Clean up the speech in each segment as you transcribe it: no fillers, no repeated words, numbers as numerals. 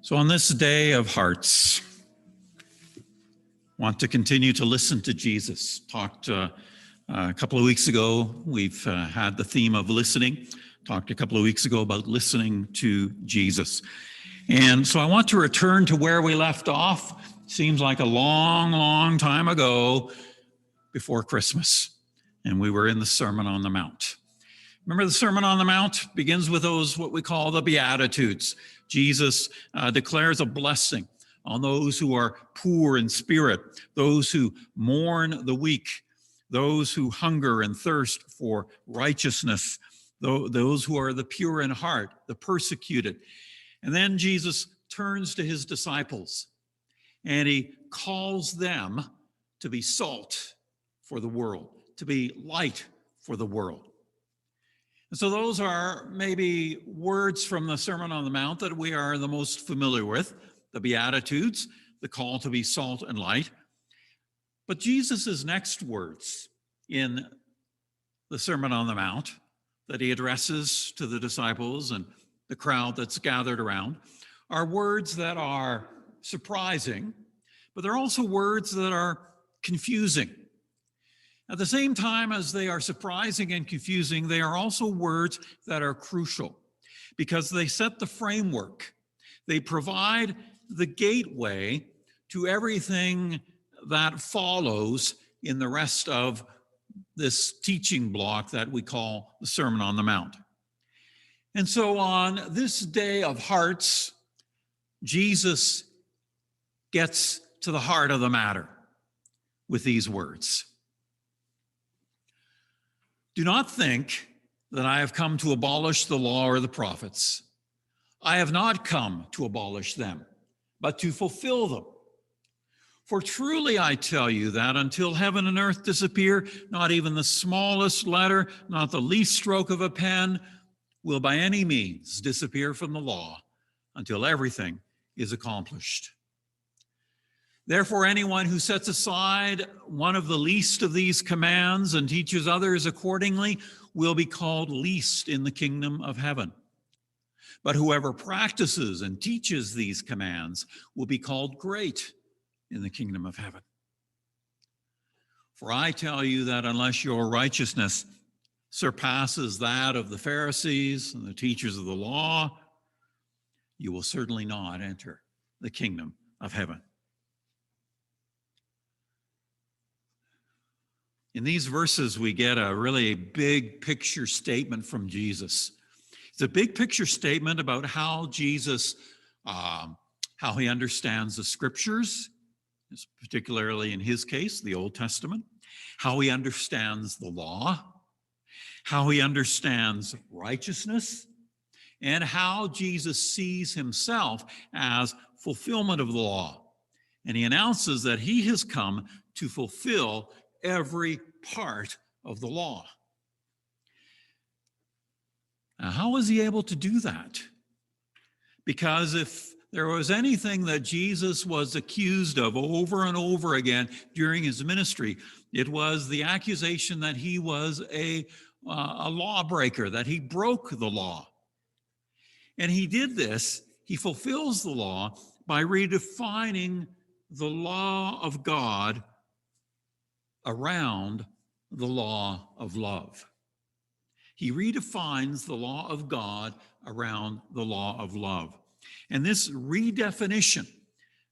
So on this day of hearts, want to continue to listen to Jesus. Talked a couple of weeks ago, we've had the theme of listening. Talked a couple of weeks ago about listening to Jesus. And so I want to return to where we left off. Seems like a long, long time ago before Christmas. And we were in the Sermon on the Mount. Remember, the Sermon on the Mount begins with those, what we call the Beatitudes. Jesus declares a blessing on those who are poor in spirit, those who mourn the weak, those who hunger and thirst for righteousness, those who are the pure in heart, the persecuted. And then Jesus turns to his disciples and he calls them to be salt for the world, to be light for the world. And so those are maybe words from the Sermon on the Mount that we are the most familiar with, the Beatitudes, the call to be salt and light. But Jesus' next words in the Sermon on the Mount that he addresses to the disciples and the crowd that's gathered around are words that are surprising, but they're also words that are confusing. At the same time as they are surprising and confusing, they are also words that are crucial because they set the framework. They provide the gateway to everything that follows in the rest of this teaching block that we call the Sermon on the Mount. And so on this day of hearts, Jesus gets to the heart of the matter with these words. Do not think that I have come to abolish the law or the prophets. I have not come to abolish them, but to fulfill them. For truly I tell you that until heaven and earth disappear, not even the smallest letter, not the least stroke of a pen, will by any means disappear from the law until everything is accomplished. Therefore, anyone who sets aside one of the least of these commands and teaches others accordingly will be called least in the kingdom of heaven. But whoever practices and teaches these commands will be called great in the kingdom of heaven. For I tell you that unless your righteousness surpasses that of the Pharisees and the teachers of the law, you will certainly not enter the kingdom of heaven. In these verses, we get a really big picture statement from Jesus. It's a big picture statement about how Jesus, how he understands the scriptures, particularly in his case, the Old Testament, how he understands the law, how he understands righteousness, and how Jesus sees himself as fulfillment of the law. And he announces that he has come to fulfill every part of the law. Now, how was he able to do that? Because if there was anything that Jesus was accused of over and over again during his ministry, it was the accusation that he was a lawbreaker, that he broke the law. And he did this, he fulfills the law by redefining the law of God around the law of love. He redefines the law of God around the law of love. And this redefinition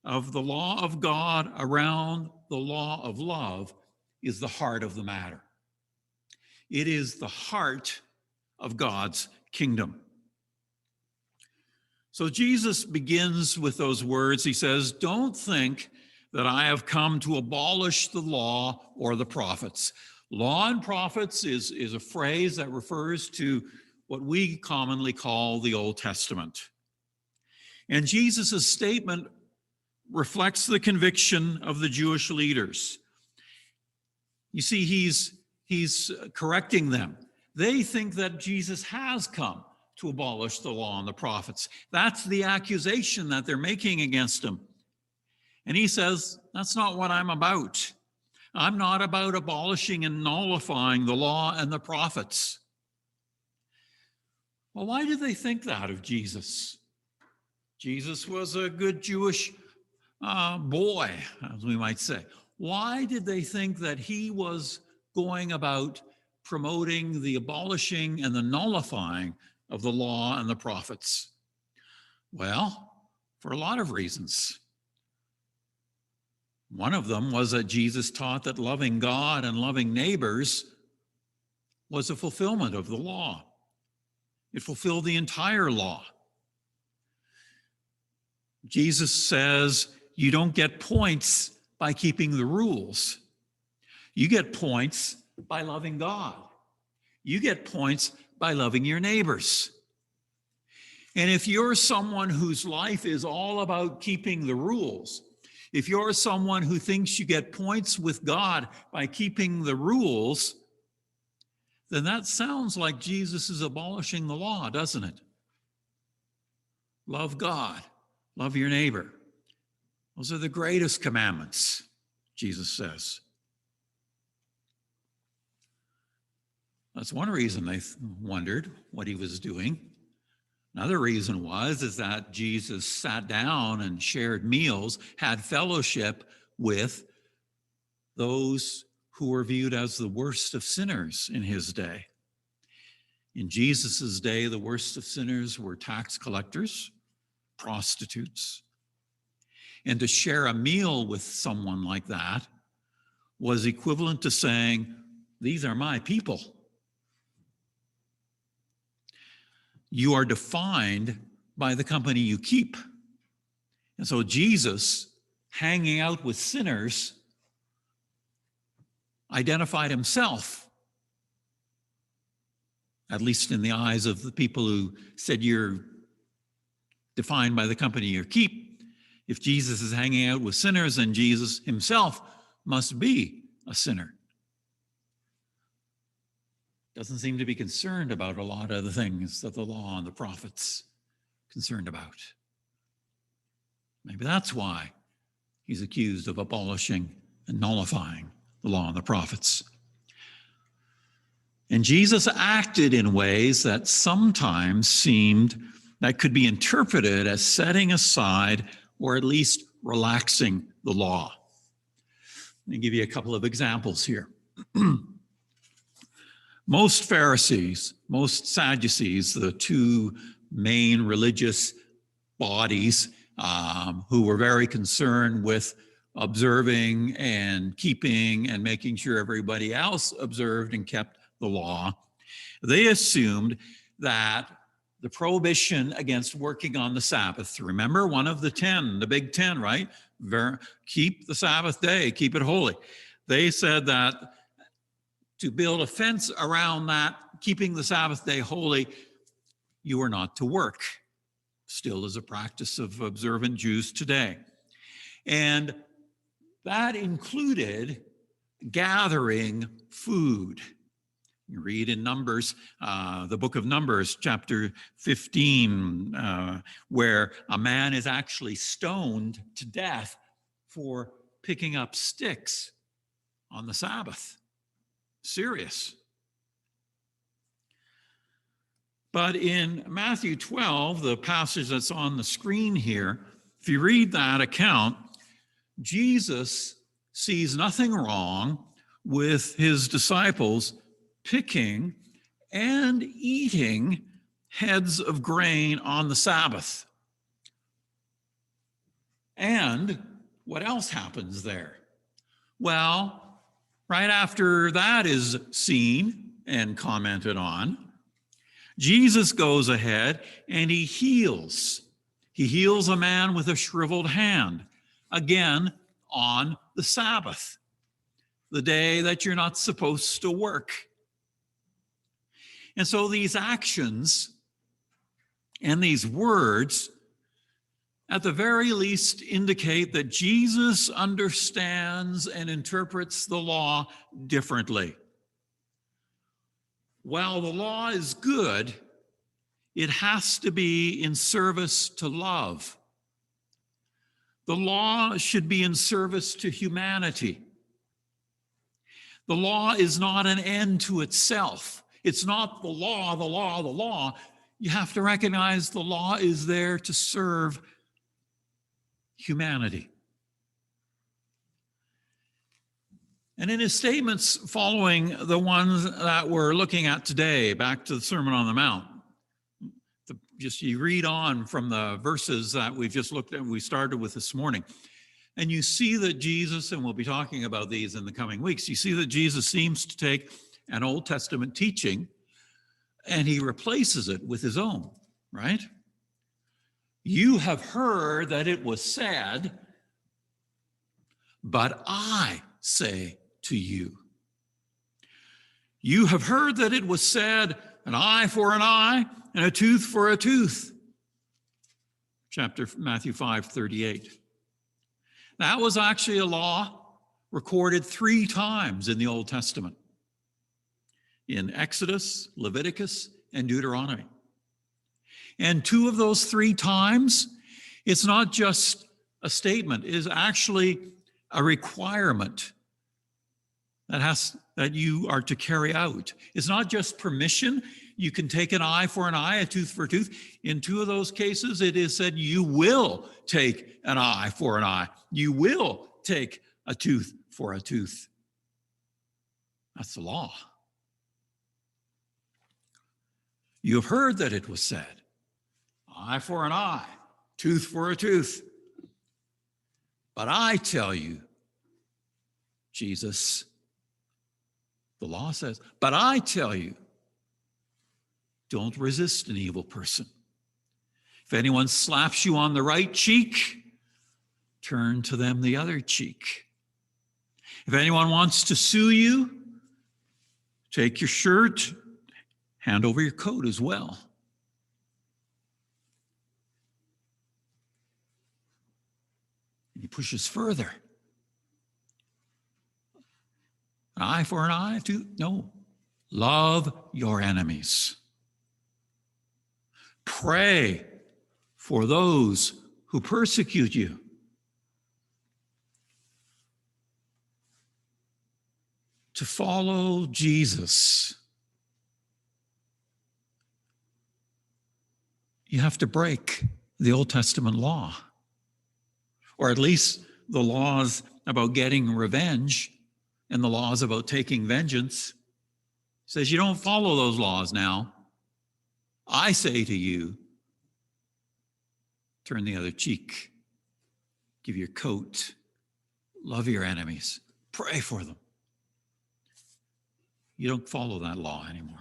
of the law of God around the law of love is the heart of the matter. It is the heart of God's kingdom. So Jesus begins with those words. He says, "Don't think that I have come to abolish the law or the prophets." Law and prophets is a phrase that refers to what we commonly call the Old Testament. And Jesus' statement reflects the conviction of the Jewish leaders. You see, he's correcting them. They think that Jesus has come to abolish the law and the prophets. That's the accusation that they're making against him. And he says, that's not what I'm about. I'm not about abolishing and nullifying the law and the prophets. Well, why did they think that of Jesus? Jesus was a good Jewish boy, as we might say. Why did they think that he was going about promoting the abolishing and the nullifying of the law and the prophets? Well, for a lot of reasons. One of them was that Jesus taught that loving God and loving neighbors was a fulfillment of the law. It fulfilled the entire law. Jesus says you don't get points by keeping the rules. You get points by loving God. You get points by loving your neighbors. And if you're someone whose life is all about keeping the rules, if you're someone who thinks you get points with God by keeping the rules, then that sounds like Jesus is abolishing the law, doesn't it? Love God, love your neighbor. Those are the greatest commandments, Jesus says. That's one reason they wondered what he was doing. Another reason is that Jesus sat down and shared meals, had fellowship with those who were viewed as the worst of sinners in his day. In Jesus' day, the worst of sinners were tax collectors, prostitutes. And to share a meal with someone like that was equivalent to saying, "These are my people." You are defined by the company you keep. And so Jesus, hanging out with sinners, identified himself, at least in the eyes of the people who said you're defined by the company you keep. If Jesus is hanging out with sinners, then Jesus himself must be a sinner. Doesn't seem to be concerned about a lot of the things that the law and the prophets concerned about. Maybe that's why he's accused of abolishing and nullifying the law and the prophets. And Jesus acted in ways that sometimes that could be interpreted as setting aside or at least relaxing the law. Let me give you a couple of examples here. Most Pharisees, most Sadducees, the two main religious bodies who were very concerned with observing and keeping and making sure everybody else observed and kept the law, they assumed that the prohibition against working on the Sabbath, remember one of the 10, the big 10, right? Keep the Sabbath day, keep it holy. They said that to build a fence around that, keeping the Sabbath day holy, you are not to work. Still is a practice of observant Jews today. And that included gathering food. You read in Numbers, the book of Numbers, chapter 15, where a man is actually stoned to death for picking up sticks on the Sabbath. Serious. But in Matthew 12, the passage that's on the screen here, if you read that account, Jesus sees nothing wrong with his disciples picking and eating heads of grain on the Sabbath. And what else happens there? Well, right after that is seen and commented on, Jesus goes ahead and he heals. He heals a man with a shriveled hand, again on the Sabbath, the day that you're not supposed to work. And so these actions and these words, at the very least, indicate that Jesus understands and interprets the law differently. While the law is good, it has to be in service to love. The law should be in service to humanity. The law is not an end to itself. It's not the law, the law, the law. you have to recognize the law is there to serve humanity. And in his statements following the ones that we're looking at today, back to the Sermon on the Mount, you read on from the verses that we've just looked at, we started with this morning, and you see that Jesus, and we'll be talking about these in the coming weeks, you see that Jesus seems to take an Old Testament teaching and he replaces it with his own, right? You have heard that it was said, but I say to you. You have heard that it was said, an eye for an eye and a tooth for a tooth. Matthew 5:38. That was actually a law recorded 3 times in the Old Testament. In Exodus, Leviticus, and Deuteronomy. And 2 of those 3 times, it's not just a statement, it is actually a requirement that you are to carry out. It's not just permission. You can take an eye for an eye, a tooth for a tooth. In 2 of those cases, it is said you will take an eye for an eye. You will take a tooth for a tooth. That's the law. You have heard that it was said, eye for an eye, tooth for a tooth. But I tell you, Jesus, the law says, but I tell you, don't resist an evil person. If anyone slaps you on the right cheek, turn to them the other cheek. If anyone wants to sue you, take your shirt, hand over your coat as well. And he pushes further. An eye for an eye, no. Love your enemies. Pray for those who persecute you. To follow Jesus, you have to break the Old Testament law, or at least the laws about getting revenge and the laws about taking vengeance. It says you don't follow those laws now. I say to you, turn the other cheek, give your coat, love your enemies, pray for them. You don't follow that law anymore.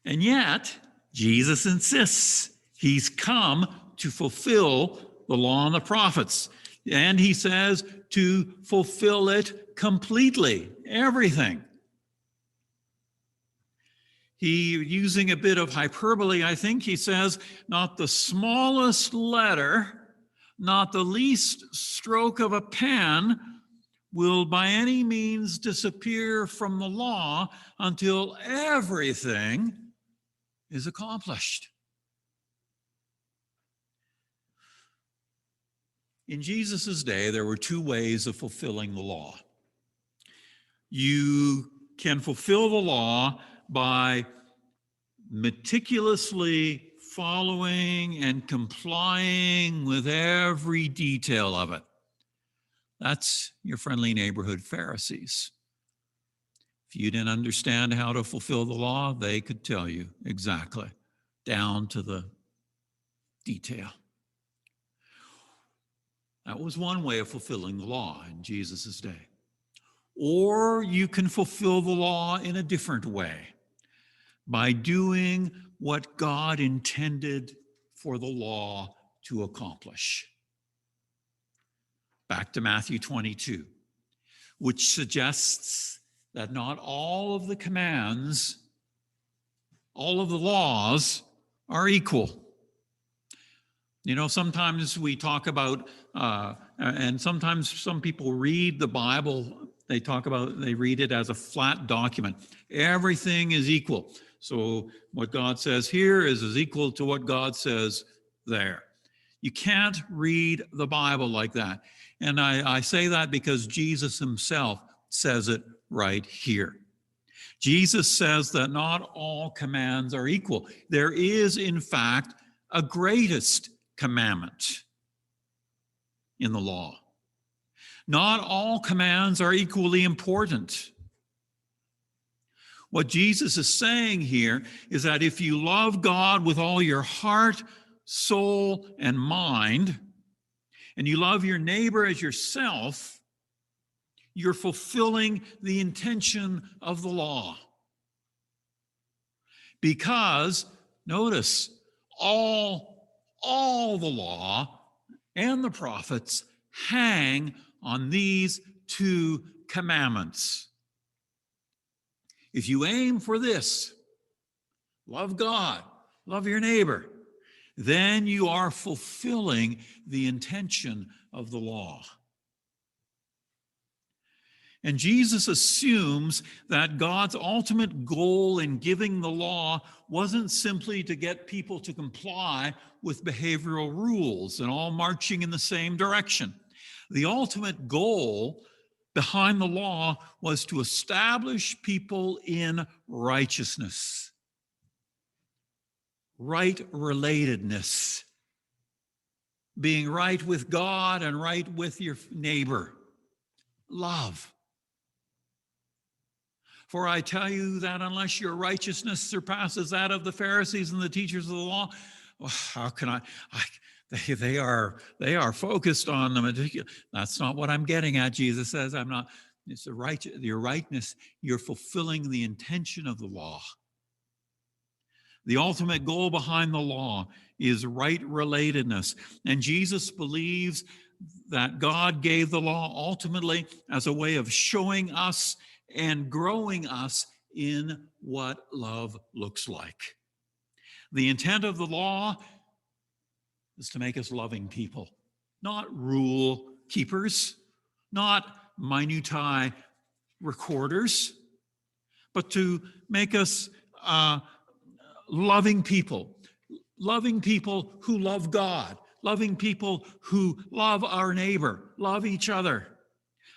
And yet, Jesus insists he's come to fulfill the law and the prophets. And he says to fulfill it completely, everything. Using a bit of hyperbole, I think, he says, not the smallest letter, not the least stroke of a pen will by any means disappear from the law until everything is accomplished. In Jesus' day, there were 2 ways of fulfilling the law. You can fulfill the law by meticulously following and complying with every detail of it. That's your friendly neighborhood Pharisees. If you didn't understand how to fulfill the law, they could tell you exactly, down to the detail. That was one way of fulfilling the law in Jesus' day. Or you can fulfill the law in a different way, by doing what God intended for the law to accomplish. Back to Matthew 22, which suggests that not all of the commands, all of the laws are equal. You know, sometimes we talk about, and sometimes some people read the Bible, they read it as a flat document. Everything is equal. So what God says here is equal to what God says there. You can't read the Bible like that. And I say that because Jesus himself says it right here. Jesus says that not all commands are equal. There is, in fact, a greatest commandment in the law. Not all commands are equally important. What Jesus is saying here is that if you love God with all your heart, soul, and mind, and you love your neighbor as yourself, you're fulfilling the intention of the law. Because, notice, all the law and the prophets hang on these two commandments. If you aim for this, love God, love your neighbor, then you are fulfilling the intention of the law. And Jesus assumes that God's ultimate goal in giving the law wasn't simply to get people to comply with behavioral rules and all marching in the same direction. The ultimate goal behind the law was to establish people in righteousness, right relatedness, being right with God and right with your neighbor, love. For I tell you that unless your righteousness surpasses that of the Pharisees and the teachers of the law, well, how can they are focused on the meticulous. That's not what I'm getting at. Jesus says, I'm not. It's your rightness. You're fulfilling the intention of the law. The ultimate goal behind the law is right relatedness. And Jesus believes that God gave the law ultimately as a way of showing us and growing us in what love looks like. The intent of the law is to make us loving people, not rule keepers, not minutiae recorders, but to make us loving people who love God, loving people who love our neighbor, love each other.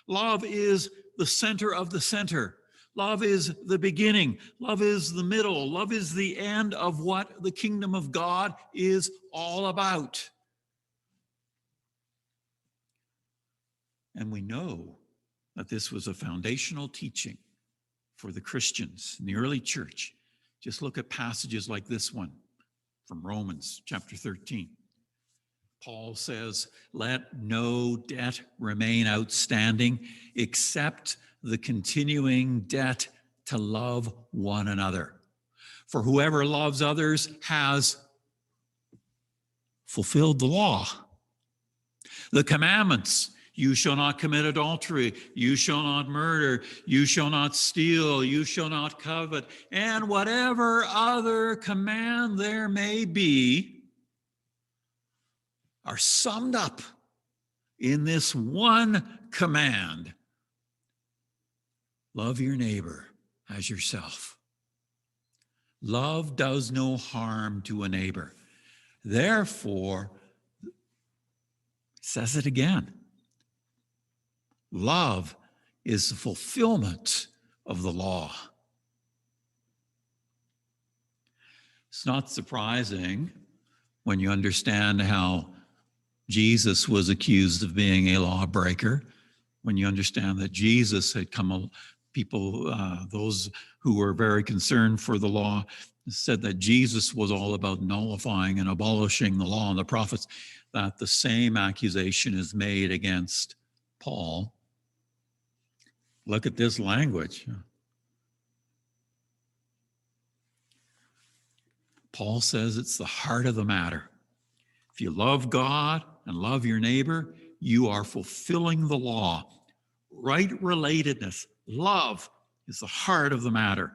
Love is the center of the center. Love is the beginning. Love is the middle. Love is the end of what the kingdom of God is all about. And we know that this was a foundational teaching for the Christians in the early church. Just look at passages like this one from Romans chapter 13. Paul says, let no debt remain outstanding except the continuing debt to love one another. For whoever loves others has fulfilled the law. The commandments, you shall not commit adultery, you shall not murder, you shall not steal, you shall not covet, and whatever other command there may be, are summed up in this one command. Love your neighbor as yourself. Love does no harm to a neighbor. Therefore, says it again, love is the fulfillment of the law. It's not surprising when you understand how Jesus was accused of being a lawbreaker, when you understand that Jesus had those who were very concerned for the law said that Jesus was all about nullifying and abolishing the law and the prophets, that the same accusation is made against Paul. Look at this language. Paul says it's the heart of the matter. If you love God and love your neighbor, you are fulfilling the law. Right relatedness, love, is the heart of the matter.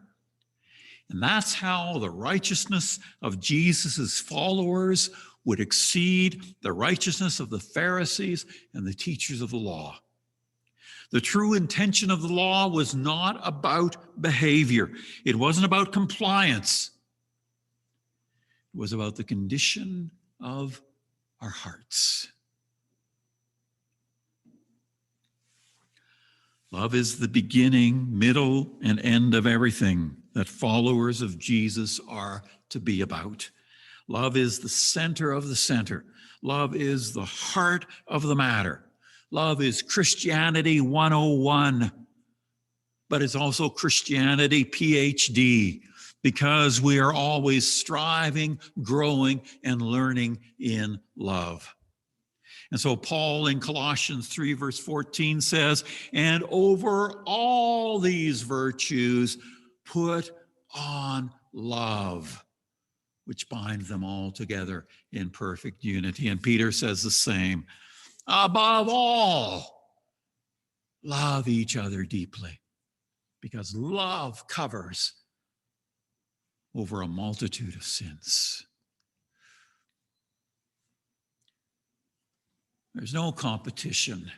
And that's how the righteousness of Jesus' followers would exceed the righteousness of the Pharisees and the teachers of the law. The true intention of the law was not about behavior. It wasn't about compliance. It was about the condition of our hearts. Love is the beginning, middle, and end of everything that followers of Jesus are to be about. Love is the center of the center. Love is the heart of the matter. Love is Christianity 101, but it's also Christianity PhD, because we are always striving, growing, and learning in love. And so Paul in Colossians 3, verse 14 says, and over all these virtues, put on love, which binds them all together in perfect unity. And Peter says the same. Above all, love each other deeply, because love covers over a multitude of sins. There's no competition.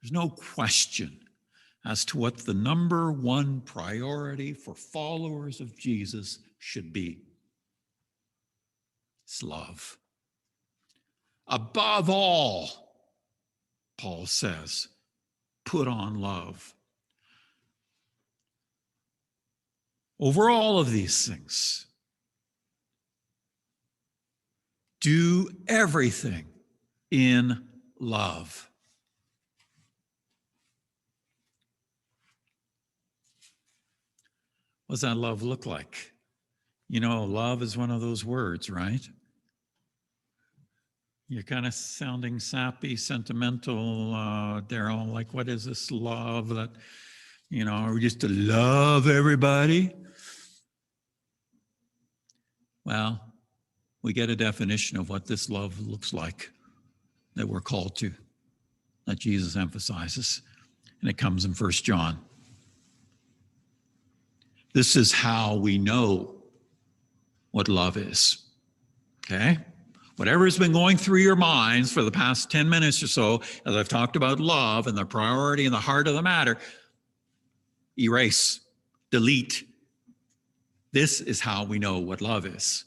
There's no question as to what the number one priority for followers of Jesus should be. It's love. Above all, Paul says, put on love. Over all of these things, do everything in love. What does that love look like? You know, love is one of those words, right? You're kind of sounding sappy, sentimental, Darrell, like what is this love that, you know, are we just to love everybody? Well, we get a definition of what this love looks like that we're called to, that Jesus emphasizes, and it comes in 1 John. This is how we know what love is, okay? Whatever's been going through your minds for the past 10 minutes or so, as I've talked about love and the priority and the heart of the matter, erase, delete. This is how we know what love is.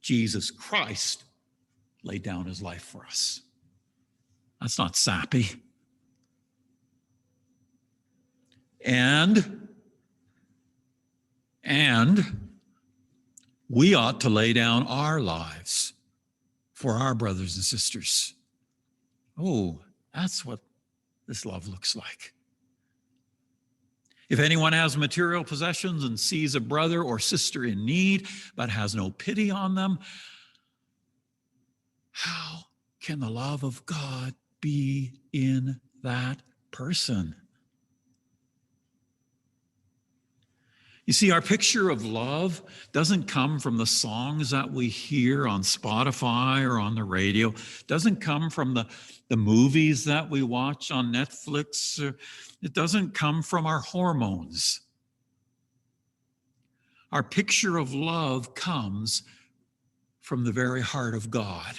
Jesus Christ laid down his life for us. That's not sappy. And we ought to lay down our lives for our brothers and sisters. Oh, that's what this love looks like. If anyone has material possessions and sees a brother or sister in need, but has no pity on them, how can the love of God be in that person? You see, our picture of love doesn't come from the songs that we hear on Spotify or on the radio, doesn't come from the movies that we watch on Netflix. It doesn't come from our hormones. Our picture of love comes from the very heart of God.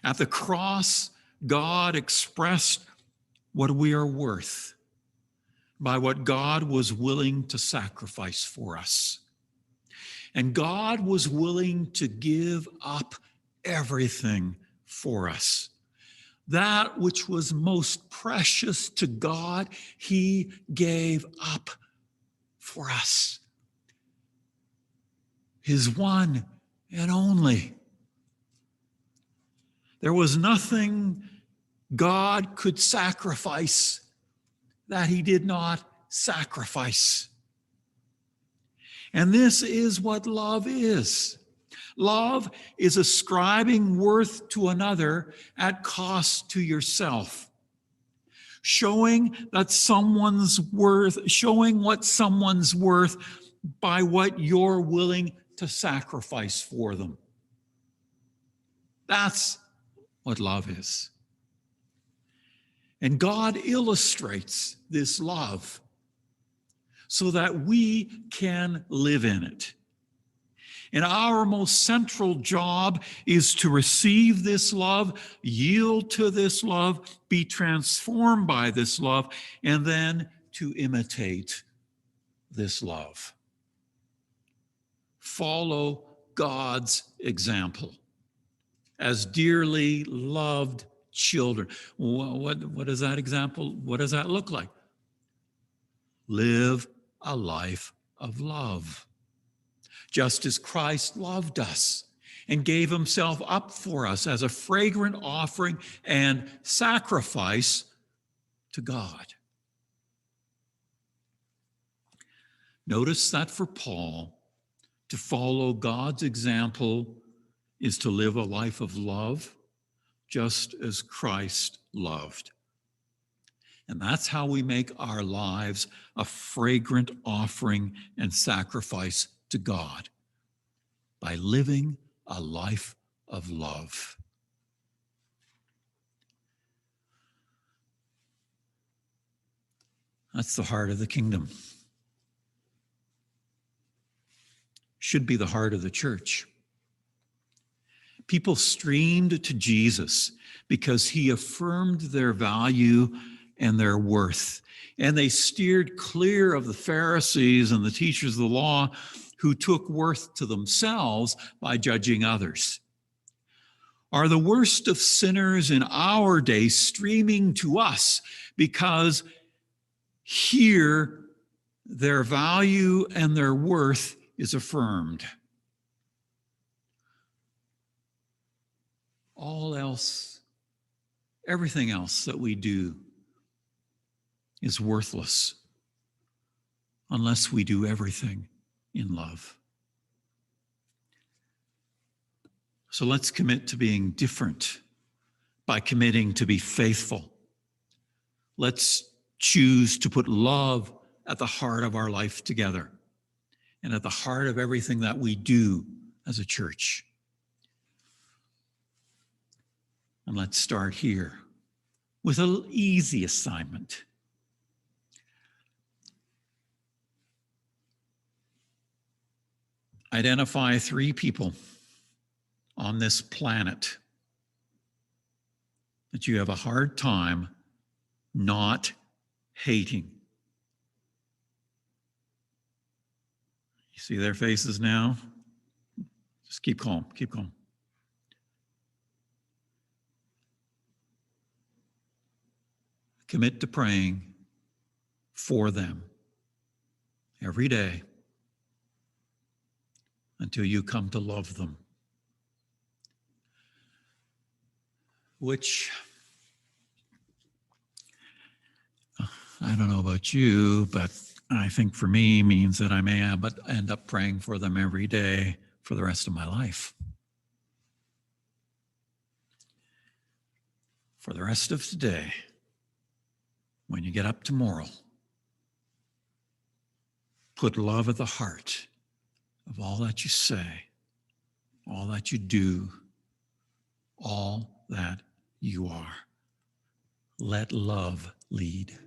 At the cross, God expressed what we are worth by what God was willing to sacrifice for us. And God was willing to give up everything for us. That which was most precious to God, he gave up for us. His one and only. There was nothing God could sacrifice that he did not sacrifice. And this is what love is. Love is ascribing worth to another at cost to yourself. Showing what someone's worth by what you're willing to sacrifice for them. That's what love is. And God illustrates this love so that we can live in it. And our most central job is to receive this love, yield to this love, be transformed by this love, and then to imitate this love. Follow God's example as dearly loved children. What is that example? What does that look like? Live a life of love. Just as Christ loved us and gave himself up for us as a fragrant offering and sacrifice to God. Notice that for Paul, to follow God's example is to live a life of love, just as Christ loved. And that's how we make our lives a fragrant offering and sacrifice to God, by living a life of love. That's the heart of the kingdom. Should be the heart of the church. People streamed to Jesus because he affirmed their value and their worth. And they steered clear of the Pharisees and the teachers of the law who took worth to themselves by judging others. Are the worst of sinners in our day streaming to us because here their value and their worth is affirmed? All else, everything else that we do is worthless unless we do everything in love. So let's commit to being different by committing to be faithful. Let's choose to put love at the heart of our life together and at the heart of everything that we do as a church. And let's start here with an easy assignment. Identify 3 people on this planet that you have a hard time not hating. You see their faces now? Just keep calm, keep calm. Commit to praying for them every day until you come to love them. Which, I don't know about you, but I think for me means that I may end up praying for them every day for the rest of my life. For the rest of today, when you get up tomorrow, put love at the heart of all that you say, all that you do, all that you are. Let love lead.